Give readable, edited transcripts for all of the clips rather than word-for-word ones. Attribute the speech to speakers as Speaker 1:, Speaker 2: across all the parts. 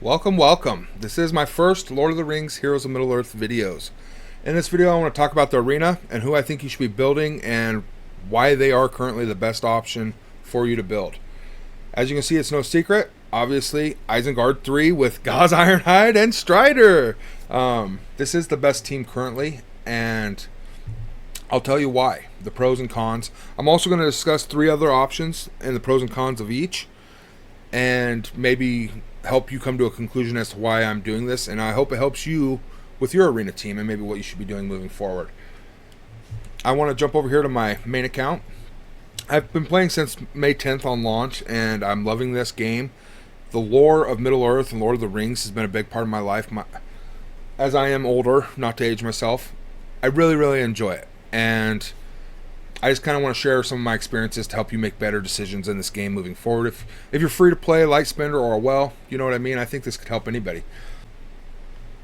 Speaker 1: Welcome, welcome. This is my first Lord of the Rings Heroes of Middle-earth videos. In this video I want to talk about the arena and who I think you should be building and why they are currently the best option for you to build. As you can see, it's no secret. Obviously, Isengard 3 with Gaz Ironhide and Strider. This is the best team currently, and I'll tell you why. The pros and cons. I'm also going to discuss 3 other options and the pros and cons of each, and maybe help you come to a conclusion as to why I'm doing this, and I hope it helps you with your arena team and maybe what you should be doing moving forward. I want to jump over here to my main account. I've been playing since May 10th on launch, and I'm loving this game. The lore of Middle-earth and Lord of the Rings has been a big part of my life. As I am older, not to age myself, I really enjoy it, and I just kind of want to share some of my experiences to help you make better decisions in this game moving forward. If you're free to play, light spender, or well, you know what I mean, I think this could help anybody.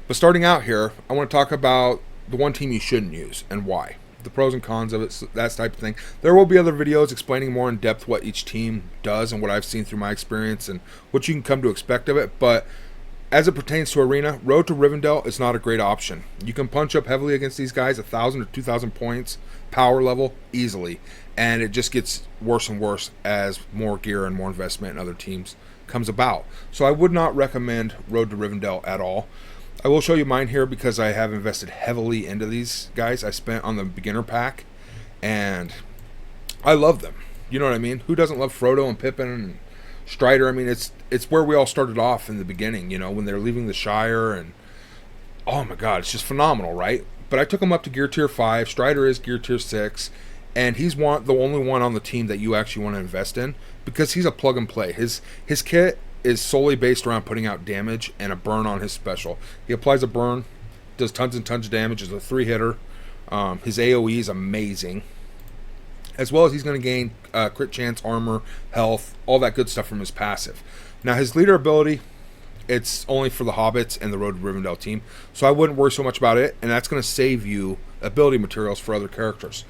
Speaker 1: But starting out here, I want to talk about the one team you shouldn't use and why. The pros and cons of it, that type of thing. There will be other videos explaining more in depth what each team does and what I've seen through my experience and what you can come to expect of it. But as it pertains to arena, Road to Rivendell is not a great option. You can punch up heavily against these guys, 1,000 or 2,000 points, power level, easily. And it just gets worse and worse as more gear and more investment in other teams comes about. So I would not recommend Road to Rivendell at all. I will show you mine here because I have invested heavily into these guys. I spent on the beginner pack, and I love them. You know what I mean? Who doesn't love Frodo and Pippin and Strider? I mean, it's where we all started off in the beginning, you know, when they're leaving the Shire, and oh my god, it's just phenomenal, right? But I took him up to gear tier 5. Strider is gear tier 6, and he's the only one on the team that you actually want to invest in because he's a plug and play. His kit is solely based around putting out damage and a burn on his special. He applies a burn, does tons and tons of damage, is a 3-hitter. His AoE is amazing. As well as he's going to gain crit chance, armor, health, all that good stuff from his passive. Now his leader ability, it's only for the Hobbits and the Road to Rivendell team, so I wouldn't worry so much about it, and that's going to save you ability materials for other characters.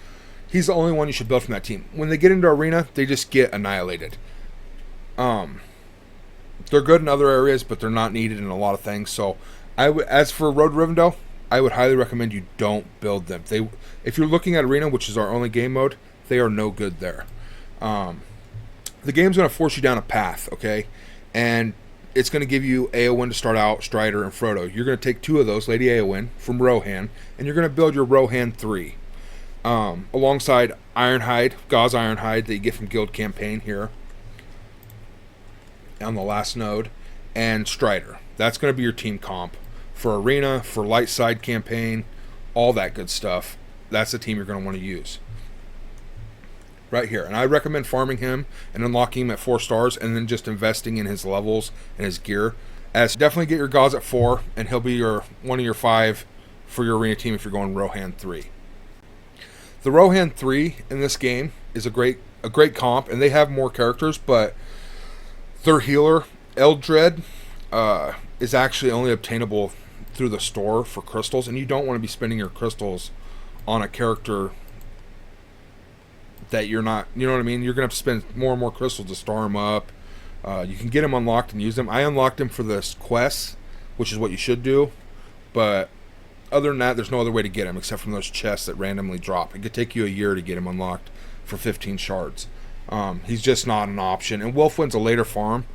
Speaker 1: He's the only one you should build from that team. When they get into arena, they just get annihilated. They're good in other areas, but they're not needed in a lot of things. So, as for Road to Rivendell, I would highly recommend you don't build them. If you're looking at arena, which is our only game mode, they are no good there. The game's going to force you down a path, okay? And it's going to give you Eowyn to start out, Strider, and Frodo. You're going to take 2 of those, Lady Eowyn, from Rohan, and you're going to build your Rohan 3. Alongside Ironhide, Gaz Ironhide, that you get from Guild Campaign here on the last node, and Strider. That's going to be your team comp for arena, for light side campaign, all that good stuff. That's the team you're going to want to use right here. And I recommend farming him and unlocking him at 4 stars and then just investing in his levels and his gear. As definitely get your Gaz at 4, and he'll be one of your 5 for your arena team if you're going Rohan 3. The Rohan 3 in this game is a great comp, and they have more characters, but their healer, Eldred, is actually only obtainable through the store for crystals, and you don't want to be spending your crystals on a character that you're not, you know what I mean? You're going to have to spend more and more crystals to star him up. You can get him unlocked and use them. I unlocked him for this quest, which is what you should do, but other than that, there's no other way to get him except from those chests that randomly drop. It could take you a year to get him unlocked for 15 shards. He's just not an option. And Wolfwind's a later farm,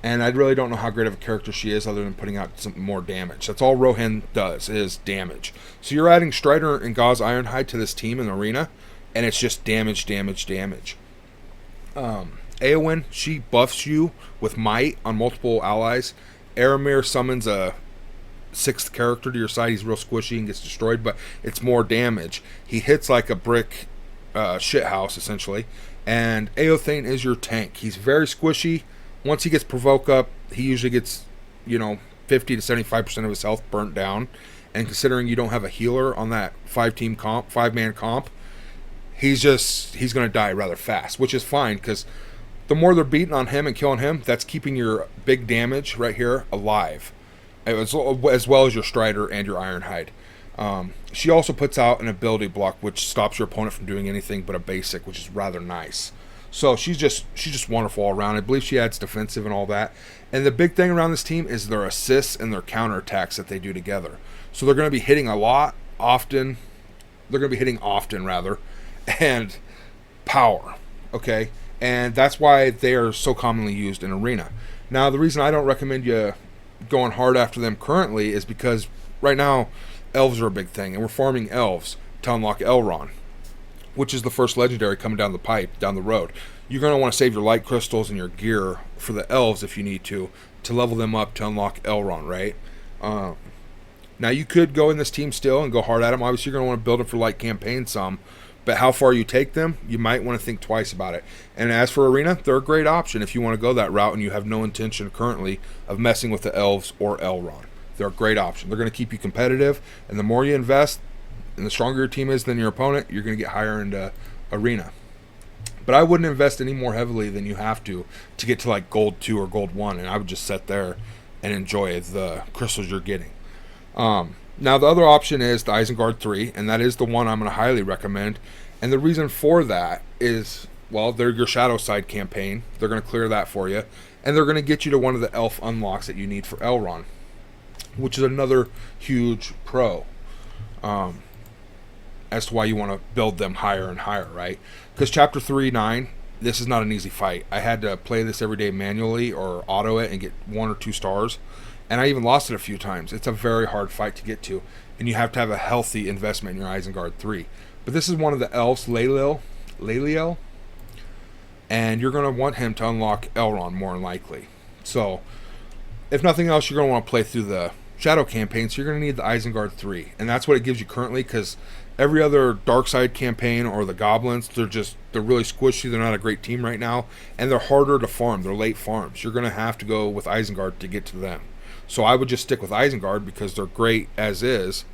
Speaker 1: and I really don't know how great of a character she is other than putting out some more damage. That's all Rohan does, is damage. So you're adding Strider and Gaz Ironhide to this team in the arena, and it's just damage. Eowyn, she buffs you with might on multiple allies. Aramir summons a 6th character to your side. He's real squishy and gets destroyed, but it's more damage. He hits like a brick shithouse, essentially. And Eothane is your tank. He's very squishy. Once he gets provoke up, he usually gets, 50 to 75% of his health burnt down. And considering you don't have a healer on that 5-man comp, he's going to die rather fast, which is fine because the more they're beating on him and killing him, that's keeping your big damage right here alive, as well as your Strider and your Ironhide. She also puts out an ability block which stops your opponent from doing anything but a basic, which is rather nice. So she's just wonderful all around. I believe she adds defensive and all that. And the big thing around this team is their assists and their counterattacks that they do together. So they're going to be hitting a lot often. They're going to be hitting often rather, and power. Okay, and that's why they are so commonly used in Arena. Now, the reason I don't recommend you going hard after them currently is because right now elves are a big thing, and we're farming elves to unlock Elrond, which is the first legendary coming down the pipe, down the road. You're going to want to save your light crystals and your gear for the elves if you need to level them up to unlock Elrond, right? Now, you could go in this team still and go hard at them. Obviously, you're going to want to build them for light campaign some, but how far you take them, you might want to think twice about it. And as for Arena, they're a great option if you want to go that route and you have no intention currently of messing with the elves or Elrond. They're a great option. They're going to keep you competitive, and the more you invest and the stronger your team is than your opponent, you're going to get higher into Arena. But I wouldn't invest any more heavily than you have to get to like Gold 2 or Gold 1, and I would just sit there and enjoy the crystals you're getting. Now, the other option is the Isengard 3, and that is the one I'm going to highly recommend. And the reason for that is, well, they're your Shadow Side campaign. They're going to clear that for you, and they're going to get you to one of the elf unlocks that you need for Elrond, which is another huge pro. As to why you want to build them higher and higher, right? Because Chapter 3-9, this is not an easy fight. I had to play this every day manually or auto it and get 1 or 2 stars. And I even lost it a few times. It's a very hard fight to get to. And you have to have a healthy investment in your Isengard 3. But this is one of the elves, Laeliel. And you're going to want him to unlock Elrond more than likely. So, if nothing else, you're going to want to play through the Shadow campaign. So you're going to need the Isengard 3. And that's what it gives you currently, because every other Dark Side campaign or the Goblins, they're really squishy. They're not a great team right now. And they're harder to farm. They're late farms. You're going to have to go with Isengard to get to them. So I would just stick with Isengard because they're great as is,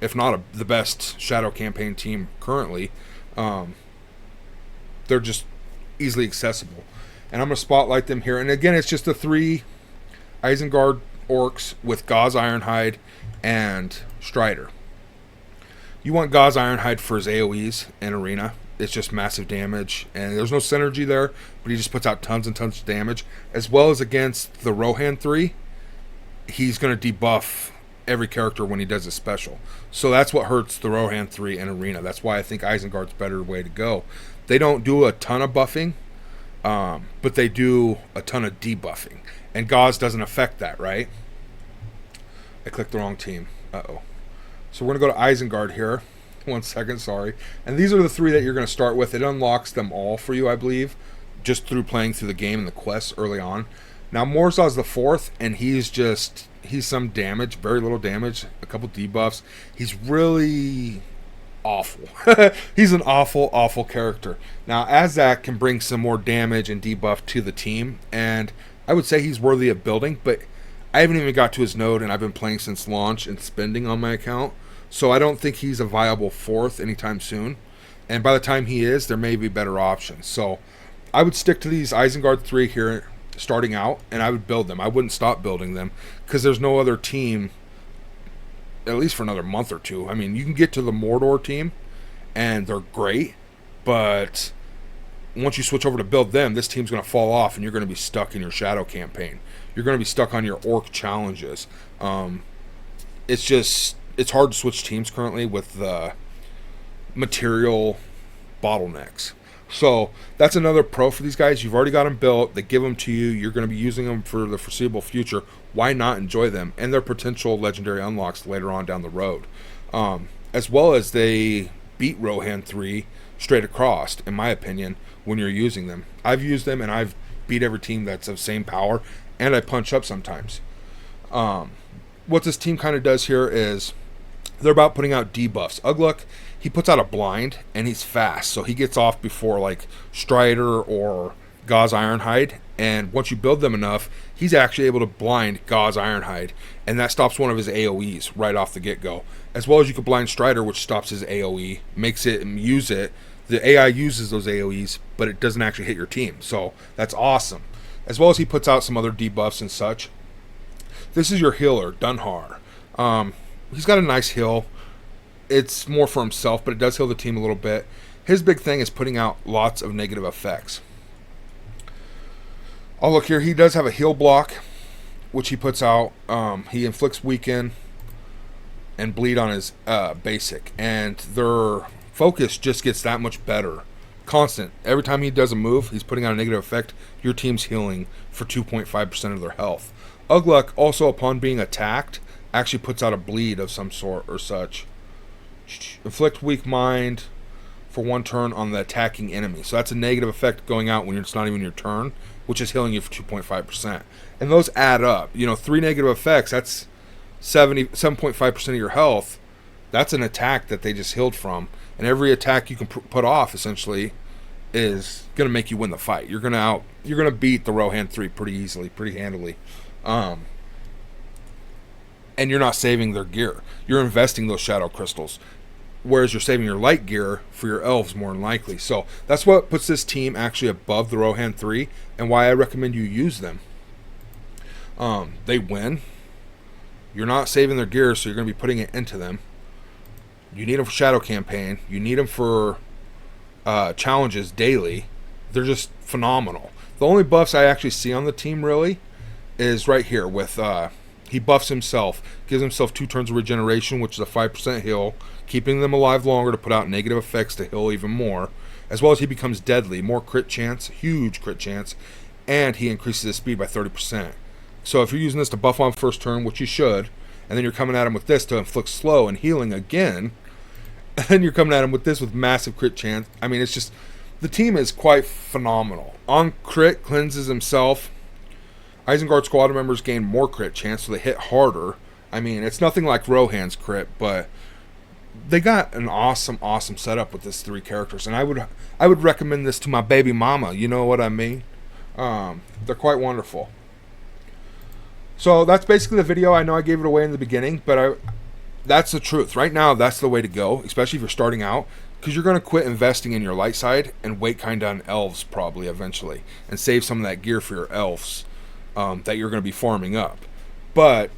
Speaker 1: if not the best Shadow campaign team currently. They're just easily accessible. And I'm going to spotlight them here. And again, it's just the 3 Isengard orcs with Gauze Ironhide and Strider. You want Gauze Ironhide for his AoEs in Arena. It's just massive damage, and there's no synergy there, but he just puts out tons and tons of damage. As well as against the Rohan 3, he's going to debuff every character when he does his special. So that's what hurts the Rohan 3 in Arena. That's why I think Isengard's a better way to go. They don't do a ton of buffing, but they do a ton of debuffing. And Gauze doesn't affect that, right? I clicked the wrong team. Uh-oh. So we're going to go to Isengard here. 1 second, sorry. And these are the 3 that you're going to start with. It unlocks them all for you, I believe, just through playing through the game and the quests early on. Now, Morzaw's the 4th, and he's some damage, very little damage, a couple debuffs. He's really awful. He's an awful, awful character. Now, Azak can bring some more damage and debuff to the team, and I would say he's worthy of building, but I haven't even got to his node, and I've been playing since launch and spending on my account, so I don't think he's a viable 4th anytime soon. And by the time he is, there may be better options. So I would stick to these Isengard 3 here starting out, and I would build them. I wouldn't stop building them because there's no other team, at least for another month or 2. I mean, you can get to the Mordor team, and they're great, but once you switch over to build them, this team's going to fall off, and you're going to be stuck in your Shadow campaign. You're going to be stuck on your Orc challenges. It's hard to switch teams currently with the material bottlenecks. So that's another pro for these guys. You've already got them built. They give them to you. You're going to be using them for the foreseeable future. Why not enjoy them and their potential legendary unlocks later on down the road? As well as they beat Rohan 3 straight across, in my opinion, when you're using them. I've used them, and I've beat every team that's of same power, and I punch up sometimes. What this team kind of does here is they're about putting out debuffs. Ugluk, he puts out a blind, and he's fast, so he gets off before like Strider or Gauze Ironhide, and once you build them enough, he's actually able to blind Gauze Ironhide, and that stops one of his AoEs right off the get-go. As well as you could blind Strider, which stops his AoE, makes it use it. The AI uses those AoEs, but it doesn't actually hit your team, so that's awesome. As well as he puts out some other debuffs and such. This is your healer, Dunhar. He's got a nice heal. It's more for himself, but it does heal the team a little bit. His big thing is putting out lots of negative effects. Oh, look here. He does have a heal block, which he puts out. He inflicts weaken and bleed on his basic, and their focus just gets that much better. Constant. Every time he does a move, he's putting out a negative effect. Your team's healing for 2.5% of their health. Ugluck, also upon being attacked, actually puts out a bleed of some sort or such. Inflict weak mind for 1 turn on the attacking enemy. So that's a negative effect going out when it's not even your turn, which is healing you for 2.5%. And those add up. 3 negative effects, that's 7.5% of your health. That's an attack that they just healed from. And every attack you can put off, essentially, is going to make you win the fight. You're going to beat the Rohan 3 pretty easily, pretty handily. And you're not saving their gear. You're investing those shadow crystals. Whereas you're saving your light gear for your elves more than likely. So that's what puts this team actually above the Rohan 3 and why I recommend you use them. They win. You're not saving their gear, so you're going to be putting it into them. You need them for Shadow Campaign. You need them for challenges daily. They're just phenomenal. The only buffs I actually see on the team really is right here with he buffs himself, gives himself 2 turns of regeneration, which is a 5% heal, keeping them alive longer to put out negative effects to heal even more, as well as he becomes deadly, more crit chance, huge crit chance, and he increases his speed by 30%. So if you're using this to buff on first turn, which you should, and then you're coming at him with this to inflict slow and healing again, and then you're coming at him with this with massive crit chance. I mean, it's just, the team is quite phenomenal. On crit, cleanses himself. Isengard squad members gain more crit chance, so they hit harder. I mean, it's nothing like Rohan's crit, but they got an awesome setup with this 3 characters, and I would recommend this to my baby mama. You know what I mean? They're quite wonderful. So that's basically the video. I know I gave it away in the beginning, but that's the truth. Right now, that's the way to go, especially if you're starting out, because you're going to quit investing in your light side and wait kind of on elves probably eventually, and save some of that gear for your elves that you're going to be farming up. But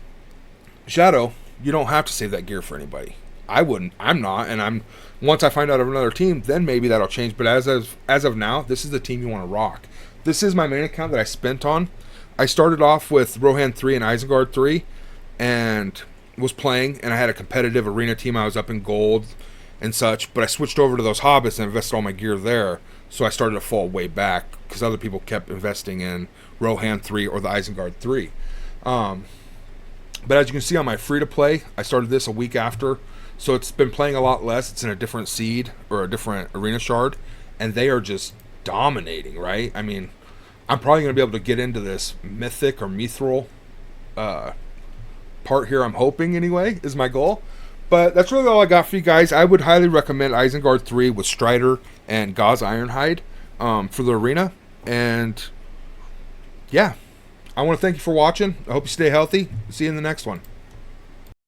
Speaker 1: Shadow, you don't have to save that gear for anybody. I wouldn't. I'm not, and once I find out of another team, then maybe that'll change. But as of now, this is the team you want to rock. This is my main account that I spent on. I started off with Rohan 3 and Isengard 3, and was playing, and I had a competitive arena team. I was up in gold and such, but I switched over to those hobbits and invested all my gear there, so I started to fall way back because other people kept investing in Rohan 3 or the Isengard 3. But as you can see on my free-to-play, I started this a week after, so it's been playing a lot less. It's in a different seed or a different arena shard, and they are just dominating, right? I mean, I'm probably going to be able to get into this mythic or mithril part here, I'm hoping anyway, is my goal. But that's really all I got for you guys. I would highly recommend Isengard 3 with Strider and Gauze Ironhide for the arena. And yeah, I want to thank you for watching. I hope you stay healthy. See you in the next one.